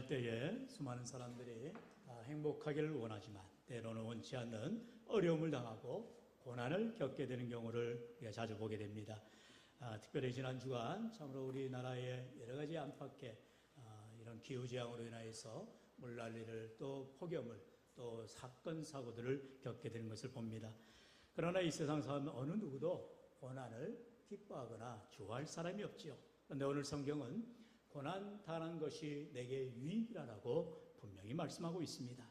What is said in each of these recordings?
살 때에 수많은 사람들이 행복하기를 원하지만 때로는 원치 않는 어려움을 당하고 고난을 겪게 되는 경우를 우리가 자주 보게 됩니다. 특별히 지난 주간 참으로 우리나라의 여러 가지 안팎의 이런 기후재앙으로 인하여서 물난리를 또 폭염을 또 사건 사고들을 겪게 되는 것을 봅니다. 그러나 이 세상 사람 어느 누구도 고난을 기뻐하거나 좋아할 사람이 없지요. 그런데 오늘 성경은 고난 당하는 것이 내게 유익이라고 분명히 말씀하고 있습니다.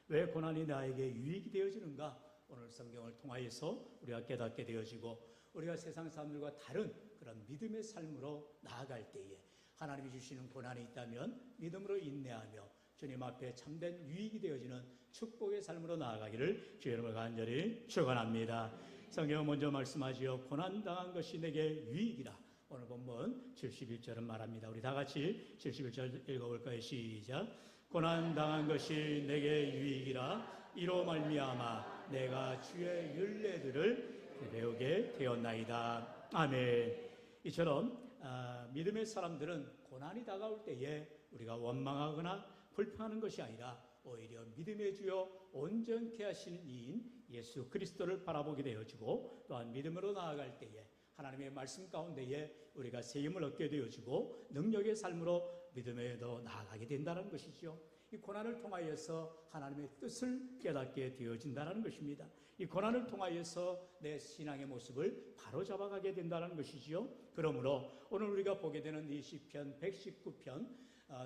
왜 고난이 나에게 유익이 되어지는가? 오늘 성경을 통하여서 우리가 깨닫게 되어지고 우리가 세상 사람들과 다른 그런 믿음의 삶으로 나아갈 때에 하나님이 주시는 고난이 있다면 믿음으로 인내하며 주님 앞에 참된 유익이 되어지는 축복의 삶으로 나아가기를 주의 이름으로 간절히 축원합니다. 성경은 먼저 말씀하지요. 고난당한 것이 내게 유익이라. 오늘 본문 71절은 말합니다. 우리 다 같이 71절 읽어볼까요? 시작. 고난당한 것이 내게 유익이라. 이로 말미암아 내가 주의 율례들을 배우게 되었나이다. 아멘. 이처럼 믿음의 사람들은 고난이 다가올 때에 우리가 원망하거나 불평하는 것이 아니라 오히려 믿음의 주요 온전케 하시는 이인 예수 그리스도를 바라보게 되어지고 또한 믿음으로 나아갈 때에 하나님의 말씀 가운데에 우리가 세임을 얻게 되어지고 능력의 삶으로 믿음에도 나아가게 된다는 것이죠. 이 고난을 통하여서 하나님의 뜻을 깨닫게 되어진다는 것입니다. 이 고난을 통하여서 내 신앙의 모습을 바로잡아가게 된다는 것이지요. 그러므로 오늘 우리가 보게 되는 이 시편 119편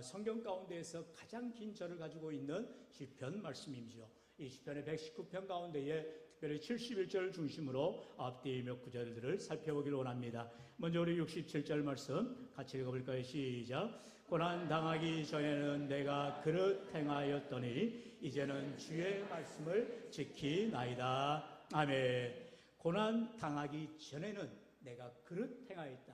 성경 가운데에서 가장 긴 절을 가지고 있는 시편 말씀이죠. 이 시편의 119편 가운데에 특별히 71절 중심으로 앞뒤 몇 구절들을 살펴보기를 원합니다. 먼저 우리 67절 말씀 같이 읽어볼까요? 시작. 고난 당하기 전에는 내가 그릇 행하였더니 이제는 주의 말씀을 지키나이다. 아멘. 고난 당하기 전에는 내가 그릇 행하였다.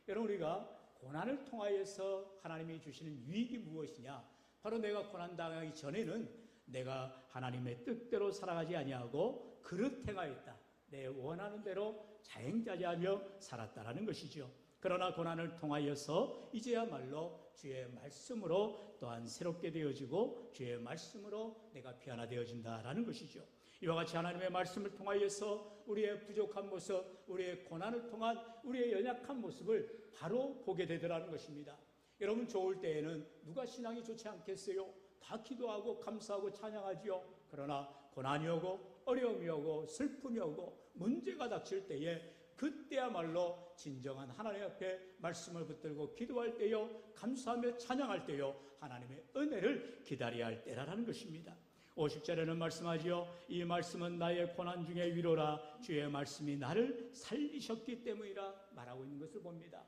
여러분, 우리가 고난을 통하여서 하나님이 주시는 유익이 무엇이냐? 바로 내가 고난 당하기 전에는 내가 하나님의 뜻대로 살아가지 아니하고 그릇 행하였다. 내 원하는 대로 자행자재하며 살았다라는 것이죠. 그러나 고난을 통하여서 이제야말로 주의 말씀으로 또한 새롭게 되어지고 주의 말씀으로 내가 변화되어진다라는 것이죠. 이와 같이 하나님의 말씀을 통하여서 우리의 부족한 모습, 우리의 고난을 통한 우리의 연약한 모습을 바로 보게 되더라는 것입니다. 여러분, 좋을 때에는 누가 신앙이 좋지 않겠어요? 다 기도하고 감사하고 찬양하지요. 그러나 고난이 오고 어려움이 오고 슬픔이 오고 문제가 닥칠 때에 그때야말로 진정한 하나님 앞에 말씀을 붙들고 기도할 때요, 감사하며 찬양할 때요, 하나님의 은혜를 기다려야 할 때라는 것입니다. 50절에는 말씀하지요. 이 말씀은 나의 고난 중에 위로라. 주의 말씀이 나를 살리셨기 때문이라 말하고 있는 것을 봅니다.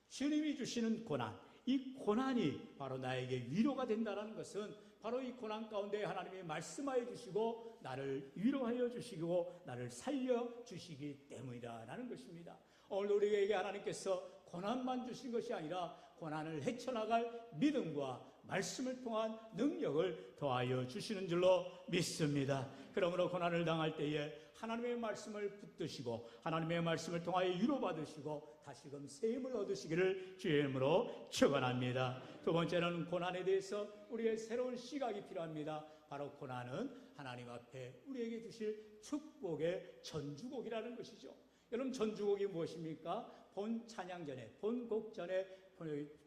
주님이 주시는 고난, 이 고난이 바로 나에게 위로가 된다는 것은 바로 이 고난 가운데 하나님이 말씀하여 주시고 나를 위로하여 주시고 나를 살려 주시기 때문이라는 것입니다. 오늘 우리에게 하나님께서 고난만 주신 것이 아니라 고난을 헤쳐나갈 믿음과 말씀을 통한 능력을 더하여 주시는 줄로 믿습니다. 그러므로 고난을 당할 때에 하나님의 말씀을 붙드시고 하나님의 말씀을 통하여 위로받으시고 다시금 새 힘을 얻으시기를 주의 이름으로 축원합니다. 두 번째는 고난에 대해서 우리의 새로운 시각이 필요합니다. 바로 고난은 하나님 앞에 우리에게 주실 축복의 전주곡이라는 것이죠. 여러분, 전주곡이 무엇입니까? 본 찬양 전에, 본 곡 전에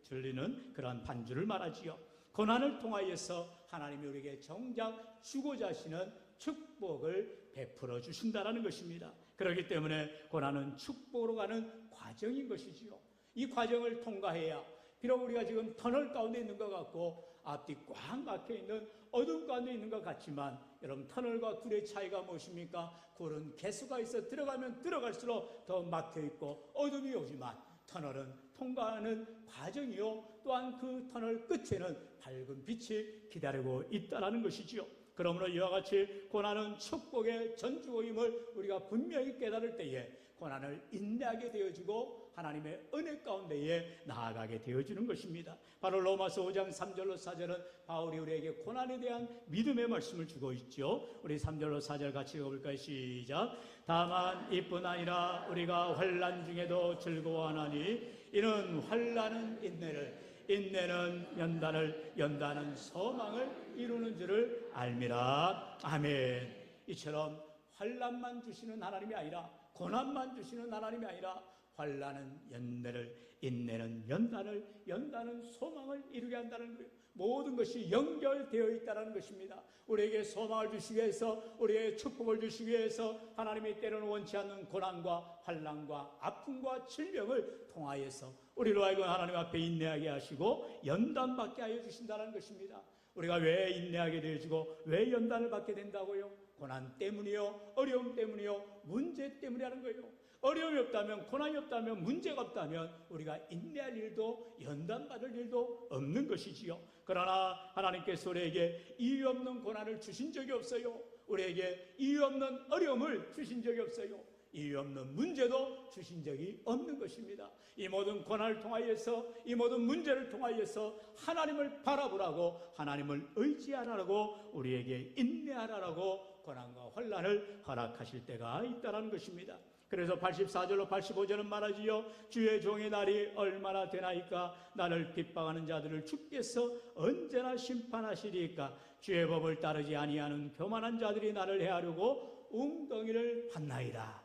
들리는 그런 반주를 말하지요. 고난을 통하여서 하나님이 우리에게 정작 주고자 하시는 축복을 베풀어 주신다는 것입니다. 그렇기 때문에 고난은 축복으로 가는 과정인 것이지요. 이 과정을 통과해야 비록 우리가 지금 터널 가운데 있는 것 같고 앞뒤 꽉 막혀있는 어둠 가운데 있는 것 같지만 여러분, 터널과 굴의 차이가 무엇입니까? 굴은 개수가 있어 들어가면 들어갈수록 더 막혀있고 어둠이 오지만 터널은 통과하는 과정이요, 또한 그 터널 끝에는 밝은 빛이 기다리고 있다는 것이지요. 그러므로 이와 같이 고난은 축복의 전주곡임을 우리가 분명히 깨달을 때에 고난을 인내하게 되어지고 하나님의 은혜 가운데에 나아가게 되어지는 것입니다. 바로 로마서 5장 3절로 4절은 바울이 우리에게 고난에 대한 믿음의 말씀을 주고 있죠. 우리 3절로 4절 같이 읽어볼까요? 시작. 다만 이뿐 아니라 우리가 환난 중에도 즐거워하나니 이는 환난은 인내를, 인내는 연단을, 연단은 소망을 이루는 줄을 알미라. 아멘. 이처럼 환난만 주시는 하나님이 아니라, 고난만 주시는 하나님이 아니라, 환난은 연대를, 인내는 연단을, 연단은 소망을 이루게 한다는 거예요. 모든 것이 연결되어 있다는 것입니다. 우리에게 소망을 주시기 위해서, 우리에게 축복을 주시기 위해서 하나님이 때로는 원치 않는 고난과 환난과 아픔과 질병을 통하여서 우리로 하여금 하나님 앞에 인내하게 하시고 연단받게 하여 주신다는 것입니다. 우리가 왜 인내하게 되어지고 왜 연단을 받게 된다고요? 고난 때문이요, 어려움 때문이요, 문제 때문이라는 거예요. 어려움이 없다면, 고난이 없다면, 문제가 없다면 우리가 인내할 일도 연단받을 일도 없는 것이지요. 그러나 하나님께서 우리에게 이유 없는 고난을 주신 적이 없어요. 우리에게 이유 없는 어려움을 주신 적이 없어요. 이유 없는 문제도 주신 적이 없는 것입니다. 이 모든 고난을 통하여서, 이 모든 문제를 통하여서 하나님을 바라보라고, 하나님을 의지하라고, 우리에게 인내하라고 고난과 환난을 허락하실 때가 있다는 것입니다. 그래서 84절로 85절은 말하지요. 주의 종의 날이 얼마나 되나이까? 나를 핍박하는 자들을 주께서 언제나 심판하시리까? 주의 법을 따르지 아니하는 교만한 자들이 나를 해하려고 웅덩이를 팠나이다.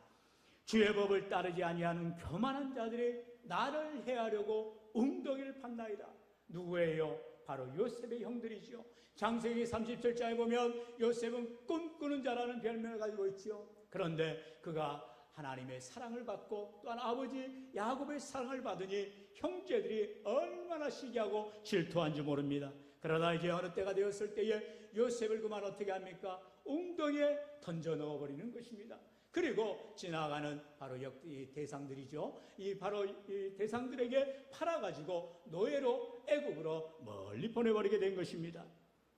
주의 법을 따르지 아니하는 교만한 자들이 나를 해하려고 웅덩이를 팠나이다. 누구예요? 바로 요셉의 형들이죠. 창세기 37장에 보면 요셉은 꿈꾸는 자라는 별명을 가지고 있죠. 그런데 그가 하나님의 사랑을 받고 또한 아버지 야곱의 사랑을 받으니 형제들이 얼마나 시기하고 질투한지 모릅니다. 그러다 이제 어느 때가 되었을 때에 요셉을 그만 어떻게 합니까? 웅덩이에 던져 넣어버리는 것입니다. 그리고 지나가는 바로 이 대상들이죠. 바로 이 대상들에게 팔아가지고 노예로 애굽으로 멀리 보내버리게 된 것입니다.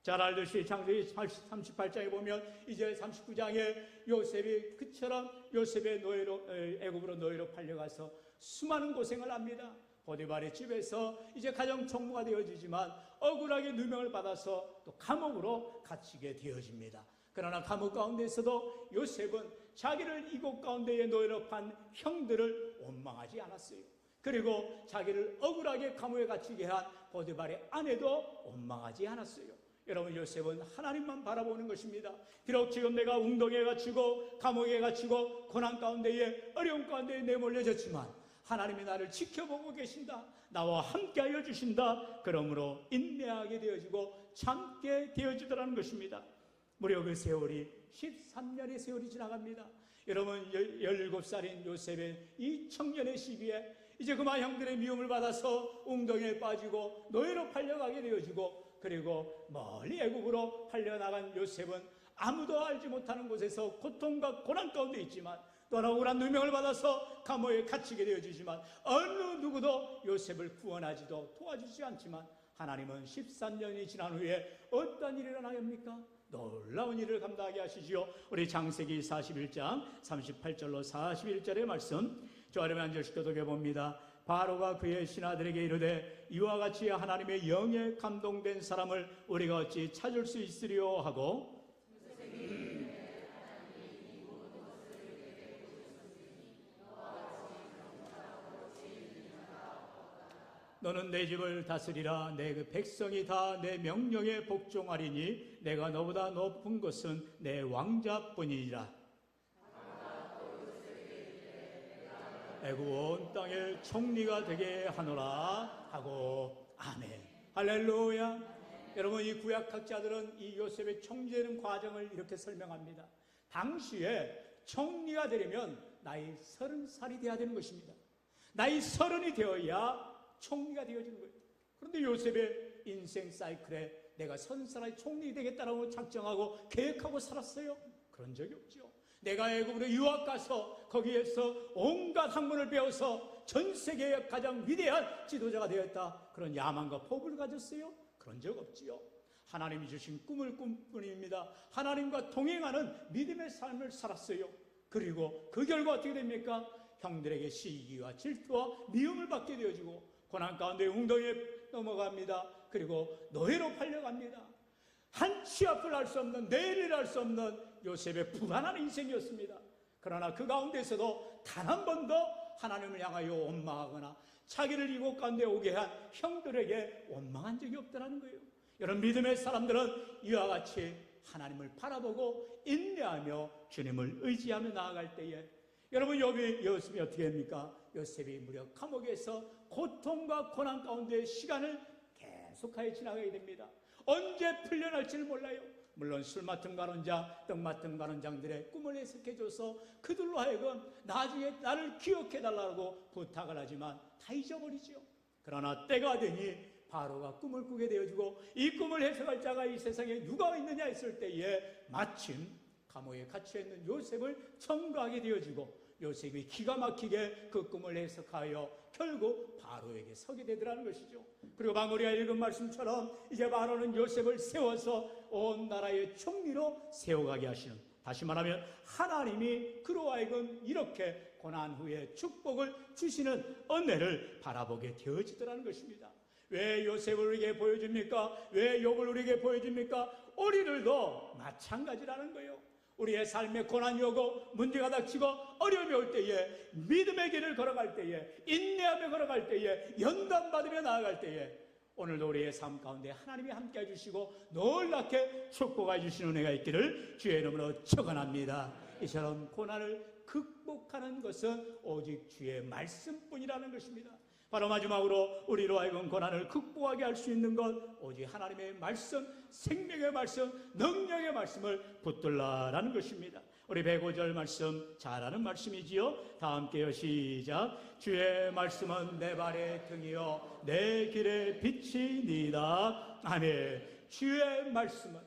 잘 알듯이 창세기 38장에 보면 이제 39장에 요셉이 그처럼 요셉의 노예로, 애굽으로 노예로 팔려가서 수많은 고생을 합니다. 보디발의 집에서 이제 가정 총무가 되어지지만 억울하게 누명을 받아서 또 감옥으로 갇히게 되어집니다. 그러나 감옥 가운데에서도 요셉은 자기를 이곳 가운데에 노예로 판 형들을 원망하지 않았어요. 그리고 자기를 억울하게 감옥에 갇히게 한 보디발의 아내도 원망하지 않았어요. 여러분, 요셉은 하나님만 바라보는 것입니다. 비록 지금 내가 웅덩이에 갇히고 감옥에 갇히고 고난 가운데에 어려움 가운데에 내몰려졌지만 하나님이 나를 지켜보고 계신다. 나와 함께하여 주신다. 그러므로 인내하게 되어지고 참게 되어지더라는 것입니다. 무려 그 세월이 13년의 세월이 지나갑니다. 여러분, 17살인 요셉의 이 청년의 시기에 이제 그만 형들의 미움을 받아서 웅덩이에 빠지고 노예로 팔려가게 되어지고, 그리고 멀리 애굽으로 팔려나간 요셉은 아무도 알지 못하는 곳에서 고통과 고난 가운데 있지만, 또 억울한 누명을 받아서 감옥에 갇히게 되어지지만 어느 누구도 요셉을 구원하지도 도와주지 않지만 하나님은 13년이 지난 후에 어떤 일이 일어나렵니까? 놀라운 일을 감당하게 하시지요. 우리 창세기 41장 38절로 41절의 말씀 저아름에 앉으시 교독해 봅니다. 바로가 그의 신하들에게 이르되 이와 같이 하나님의 영에 감동된 사람을 우리가 어찌 찾을 수 있으리요 하고, 너는 내 집을 다스리라. 내 그 백성이 다 내 명령에 복종하리니 내가 너보다 높은 것은 내 왕자뿐이니라. 애굽 온 땅의 총리가 되게 하노라 하고. 아멘. 할렐루야. 여러분, 이 구약학자들은 이 요셉의 총리되는 과정을 이렇게 설명합니다. 당시에 총리가 되려면 나이 30살이 돼야 되는 것입니다. 나이 30이 되어야 총리가 되어지는 거예요. 그런데 요셉의 인생 사이클에 내가 30살의 총리 되겠다라고 작정하고 계획하고 살았어요? 그런 적이 없죠. 내가 애굽으로 유학 가서 거기에서 온갖 학문을 배워서 전 세계의 가장 위대한 지도자가 되었다, 그런 야망과 포부를 가졌어요? 그런 적 없지요. 하나님이 주신 꿈을 꾼 뿐입니다. 하나님과 동행하는 믿음의 삶을 살았어요. 그리고 그 결과 어떻게 됩니까? 형들에게 시기와 질투와 미움을 받게 되어지고 고난 가운데 웅덩이에 넘어갑니다. 그리고 노예로 팔려갑니다. 한치 앞을 알 수 없는, 내일을 알 수 없는 요셉의 불안한 인생이었습니다. 그러나 그 가운데서도 단 한 번도 하나님을 향하여 원망하거나 자기를 이곳 가운데 오게 한 형들에게 원망한 적이 없더라는 거예요. 여러분, 믿음의 사람들은 이와 같이 하나님을 바라보고 인내하며 주님을 의지하며 나아갈 때에, 여러분, 요셉이 어떻게 합니까? 요셉이 무려 감옥에서 고통과 고난 가운데 시간을 계속하여 지나가게 됩니다. 언제 풀려날지를 몰라요. 물론 술 맡은 관원장, 떡 맡은 관원장들의 꿈을 해석해줘서 그들로 하여금 나중에 나를 기억해달라고 부탁을 하지만 다 잊어버리죠. 그러나 때가 되니 바로가 꿈을 꾸게 되어지고, 이 꿈을 해석할 자가 이 세상에 누가 있느냐 했을 때에 마침 감옥에 갇혀있는 요셉을 청구하게 되어지고, 요셉이 기가 막히게 그 꿈을 해석하여 결국 바로에게 서게 되더라는 것이죠. 그리고 방금 우리가 읽은 말씀처럼 이제 바로는 요셉을 세워서 온 나라의 총리로 세워가게 하시는, 다시 말하면 하나님이 그로 하여금 이렇게 고난 후에 축복을 주시는 은혜를 바라보게 되어지더라는 것입니다. 왜 요셉을 우리에게 보여줍니까? 왜 욥을 우리에게 보여줍니까? 우리들도 마찬가지라는 거예요. 우리의 삶에 고난이 오고 문제가 닥치고 어려움이 올 때에, 믿음의 길을 걸어갈 때에, 인내하며 걸어갈 때에, 연단받으며 나아갈 때에 오늘도 우리의 삶 가운데 하나님이 함께 해주시고 놀랍게 축복해 주시는 은혜가 있기를 주의 이름으로 축원합니다. 이처럼 고난을 극복하는 것은 오직 주의 말씀뿐이라는 것입니다. 바로 마지막으로 우리로 하여금 고난을 극복하게 할 수 있는 것, 오직 하나님의 말씀, 생명의 말씀, 능력의 말씀을 붙들라라는 것입니다. 우리 105절 말씀 잘 아는 말씀이지요. 다 함께요. 시작. 주의 말씀은 내 발의 등이요 내 길의 빛이니이다. 아멘. 주의 말씀은,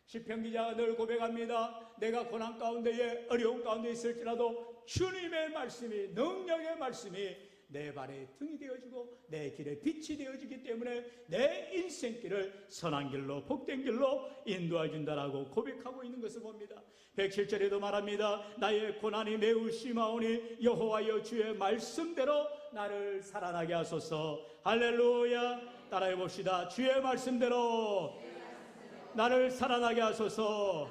시편 기자가 늘 고백합니다. 내가 고난 가운데에, 어려움 가운데 있을지라도 주님의 말씀이, 능력의 말씀이 내 발의 등이 되어지고 내 길의 빛이 되어지기 때문에 내 인생길을 선한 길로, 복된 길로 인도해 준다라고 고백하고 있는 것을 봅니다. 107절에도 말합니다. 나의 고난이 매우 심하오니 여호와여 주의 말씀대로 나를 살아나게 하소서. 할렐루야. 따라해 봅시다. 주의 말씀대로 나를 살아나게 하소서.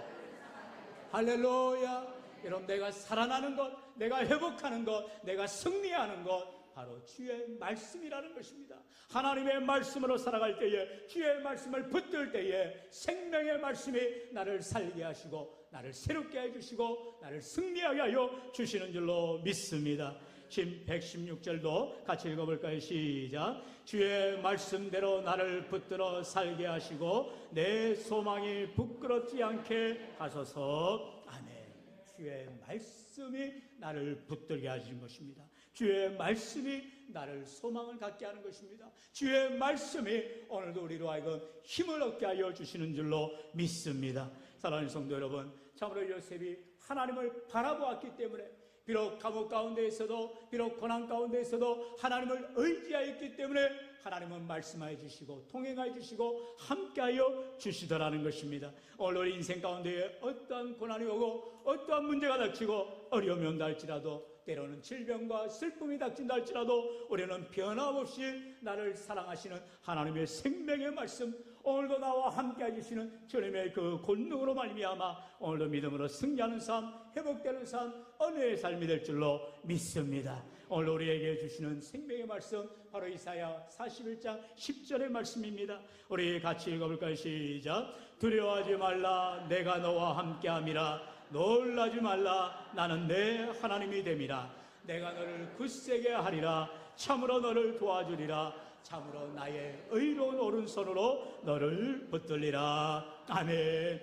할렐루야. 여러분, 내가 살아나는 것, 내가 회복하는 것, 내가 승리하는 것, 바로 주의 말씀이라는 것입니다. 하나님의 말씀으로 살아갈 때에, 주의 말씀을 붙들 때에 생명의 말씀이 나를 살게 하시고 나를 새롭게 해주시고 나를 승리하게 하여 주시는 줄로 믿습니다. 지금 116절도 같이 읽어볼까요? 시작. 주의 말씀대로 나를 붙들어 살게 하시고 내 소망이 부끄럽지 않게 하소서. 아멘. 주의 말씀이 나를 붙들게 하시는 것입니다. 주의 말씀이 나를 소망을 갖게 하는 것입니다. 주의 말씀이 오늘도 우리로 하여금 힘을 얻게 하여 주시는 줄로 믿습니다. 사랑하는 성도 여러분, 참으로 요셉이 하나님을 바라보았기 때문에, 비록 감옥 가운데에서도, 비록 고난 가운데에서도 하나님을 의지하였기 때문에 하나님은 말씀하여 주시고 통행하여 주시고 함께하여 주시더라는 것입니다. 오늘 우리 인생 가운데에 어떠한 고난이 오고 어떠한 문제가 닥치고 어려움이 온다 할지라도, 때로는 질병과 슬픔이 닥친다 할지라도 우리는 변함없이 나를 사랑하시는 하나님의 생명의 말씀, 오늘도 나와 함께 해주시는 주님의 그 권능으로 말미암아 오늘도 믿음으로 승리하는 삶, 회복되는 삶, 은혜의 삶이 될 줄로 믿습니다. 오늘 우리에게 주시는 생명의 말씀, 바로 이사야 41장 10절의 말씀입니다. 우리 같이 읽어볼까요? 시작. 두려워하지 말라, 내가 너와 함께함이라. 놀라지 말라, 나는 내 하나님이 됨이라. 내가 너를 굳세게 하리라. 참으로 너를 도와주리라. 참으로 나의 의로운 오른손으로 너를 붙들리라. 아멘.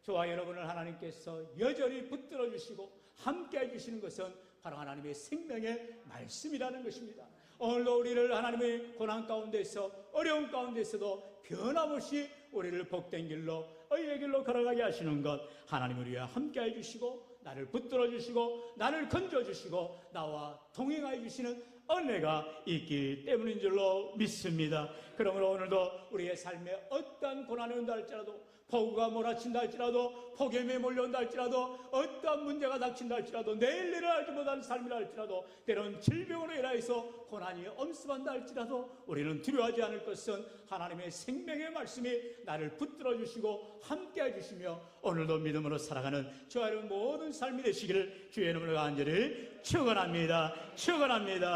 저와 여러분을 하나님께서 여전히 붙들어 주시고 함께 해주시는 것은 바로 하나님의 생명의 말씀이라는 것입니다. 오늘도 우리를 하나님의 고난 가운데서, 어려움 가운데서도 변함없이 우리를 복된 길로, 의의 길로 걸어가게 하시는 것, 하나님 우리와 함께 해주시고 나를 붙들어 주시고 나를 건져 주시고 나와 동행하여 주시는 은혜가 있기 때문인 줄로 믿습니다. 그러므로 오늘도 우리의 삶에 어떠한 고난이 온다 할지라도, 폭우가 몰아친다 할지라도, 폭염에 몰려온다 할지라도, 어떠한 문제가 닥친다 할지라도, 내일 일을 알지 못하는 삶이라 할지라도, 때로는 질병으로 인하여서 고난이 엄습한다 할지라도 우리는 두려워하지 않을 것은 하나님의 생명의 말씀이 나를 붙들어 주시고 함께 해주시며 오늘도 믿음으로 살아가는 저와 여러분 모든 삶이 되시기를 주의 이름으로 간절히 축원합니다. 축원합니다.